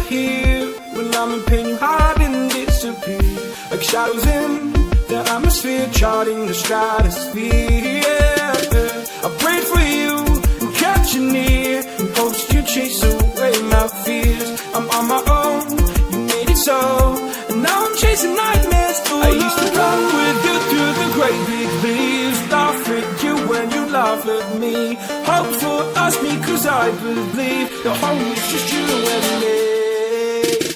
Here, when I'm in pain, you hide and disappear, like shadows in the atmosphere, charting the stratosphere. Yeah. I prayed for you and kept you near, in hopes you chase away my fears. I'm on my own, you made it so, and now I'm chasing nightmares. I used to run with you through the great big leaves, laugh at you when you laugh at me, hope for us because I believe the whole is just you and me.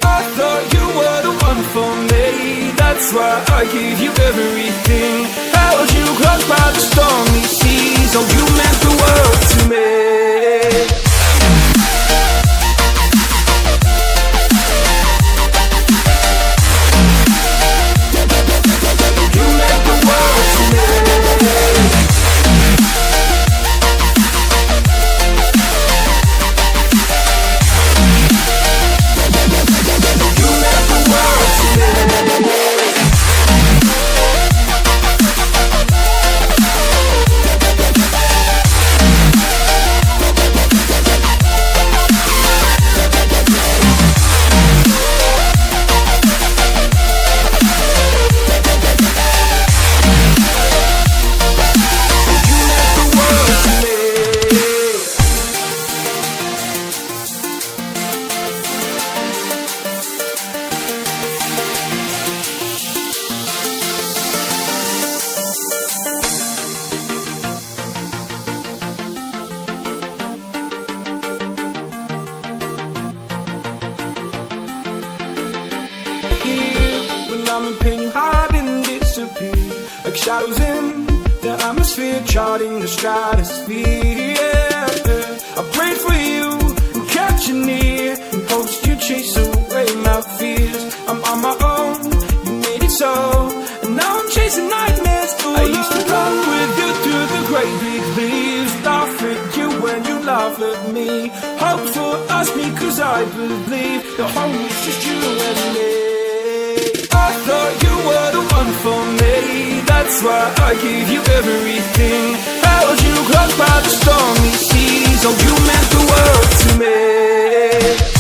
I thought you were the one for me, that's why I gave you everything, held you close by the stormy seas. Oh, you meant the world to me. You meant the world to me. I'm in pain, you hide and disappear, like shadows in the atmosphere, charting the stratosphere. Yeah. I prayed for you and kept you near, in hopes you chase away my fears. I'm on my own, you made it so, and now I'm chasing nightmares. I used to run with you through the great big leaves, laugh at you when you laugh at me, hope for us because I believe the whole is just you and me. I thought you were the one for me, that's why I gave you everything, held you close by the stormy seas. Oh, you meant the world to me.